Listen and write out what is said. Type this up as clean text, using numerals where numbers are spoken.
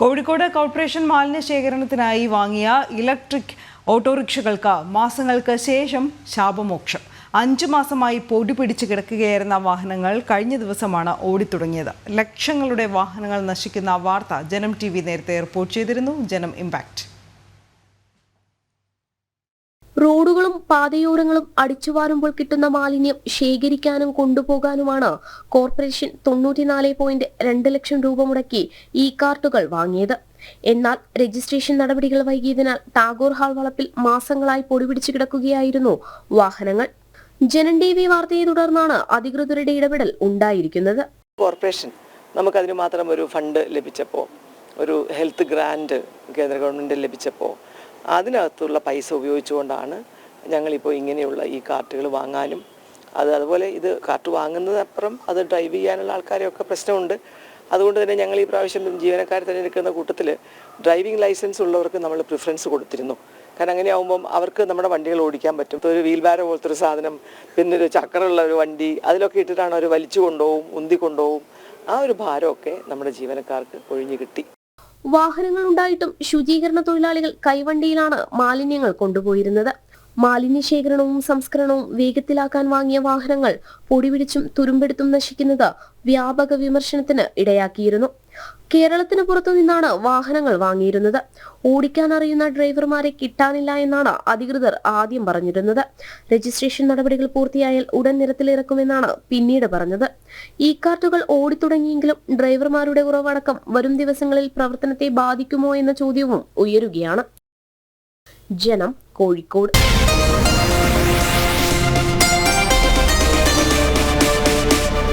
Kozhikode corporation മാലിന്യ ശേഖരണത്തിനായി വാങ്ങിയ electric ഓട്ടോറിക്ഷകൾക്ക് മാസങ്ങൾക്ക് ശേഷം ശാപമോക്ഷം. 5 മാസമായി പൊടി പിടിച്ച് കിടക്കുകയായിരുന്ന വാഹനങ്ങൾ കഴിഞ്ഞ ദിവസമാണ് ഓടിത്തുടങ്ങിയത്. ലക്ഷങ്ങളുടെ വാഹനങ്ങൾ നശിക്കുന്ന വാർത്ത ജനം TV നേരത്തെ റിപ്പോർട്ട് ചെയ്തിരുന്നു. ജനം ഇമ്പാക്ട്. റോഡുകളും പാതയോരങ്ങളും അടിച്ചുവാരുമ്പോൾ കിട്ടുന്ന മാലിന്യം ശേഖരിക്കാനും കൊണ്ടുപോകാനുമാണ് കോർപ്പറേഷൻ 94.2 ലക്ഷം രൂപ മുടക്കി ഈ കാർട്ടുകൾ വാങ്ങിയത്. എന്നാൽ രജിസ്ട്രേഷൻ നടപടികൾ വൈകിയതിനാൽ ടാഗോർ ഹാൾ വളപ്പിൽ മാസങ്ങളായി പൊടിപിടിച്ചു കിടക്കുകയായിരുന്നു വാഹനങ്ങൾ. ജനം TV വാർത്തയെ തുടർന്നാണ് അധികൃതരുടെ ഇടപെടൽ ഉണ്ടായിരിക്കുന്നത്. കോർപ്പറേഷൻ നമുക്കതിന് മാത്രം ഒരു ഫണ്ട് ലഭിച്ചപ്പോൾ, ഒരു ഹെൽത്ത് ഗ്രാന്റ് കേന്ദ്ര ഗവൺമെന്റ് ലഭിച്ചപ്പോൾ അതിനകത്തുള്ള പൈസ ഉപയോഗിച്ചുകൊണ്ടാണ് ഞങ്ങളിപ്പോൾ ഇങ്ങനെയുള്ള ഈ കാർട്ടുകൾ വാങ്ങാനും അതുപോലെ ഇത് കാർട്ട് വാങ്ങുന്നതിനപ്പുറം അത് ഡ്രൈവ് ചെയ്യാനുള്ള ആൾക്കാരെയൊക്കെ പ്രശ്നമുണ്ട്. അതുകൊണ്ട് തന്നെ ഞങ്ങൾ ഈ പ്രാവശ്യം ജീവനക്കാരെ തിരഞ്ഞെടുക്കുന്ന കൂട്ടത്തിൽ ഡ്രൈവിംഗ് ലൈസൻസ് ഉള്ളവർക്ക് നമ്മൾ പ്രിഫറൻസ് കൊടുത്തിരുന്നു. കാരണം അങ്ങനെയാകുമ്പം അവർക്ക് നമ്മുടെ വണ്ടികൾ ഓടിക്കാൻ പറ്റും. ഒരു വീൽ ബാരോ പോലത്തെ ഒരു സാധനം, പിന്നെ ഒരു ചക്രമുള്ള ഒരു വണ്ടി, അതിലൊക്കെ ഇട്ടിട്ടാണ് അവർ വലിച്ചു കൊണ്ടുപോകും, ഉന്തി കൊണ്ടുപോകും. ആ ഒരു ഭാരമൊക്കെ നമ്മുടെ ജീവനക്കാർക്ക് ഒഴിഞ്ഞു കിട്ടി. വാഹനങ്ങൾ ഉണ്ടായിട്ടും ശുചീകരണ തൊഴിലാളികൾ കൈവണ്ടിയിലാണ് മാലിന്യങ്ങൾ കൊണ്ടുപോയിരുന്നത്. മാലിന്യ ശേഖരണവും സംസ്കരണവും വേഗത്തിലാക്കാൻ വാങ്ങിയ വാഹനങ്ങൾ പൊടിപിടിച്ചും തുരുമ്പെടുത്തും നശിക്കുന്നത് വ്യാപക വിമർശനത്തിന് ഇടയാക്കിയിരുന്നു. കേരളത്തിന് പുറത്തു നിന്നാണ് വാഹനങ്ങൾ വാങ്ങിയിരുന്നത്. ഓടിക്കാൻ അറിയുന്ന ഡ്രൈവർമാരെ കിട്ടാനില്ല എന്നാണ് അധികൃതർ ആദ്യം പറഞ്ഞിരുന്നത്. രജിസ്ട്രേഷൻ നടപടികൾ പൂർത്തിയായാൽ ഉടൻ നിരത്തിലിറക്കുമെന്നാണ് പിന്നീട് പറഞ്ഞത്. ഈ കാർട്ടുകൾ ഓടിത്തുടങ്ങിയെങ്കിലും ഡ്രൈവർമാരുടെ കുറവടക്കം വരും ദിവസങ്ങളിൽ പ്രവർത്തനത്തെ ബാധിക്കുമോ എന്ന ചോദ്യവും ഉയരുകയാണ്. ജനം, കോഴിക്കോട്.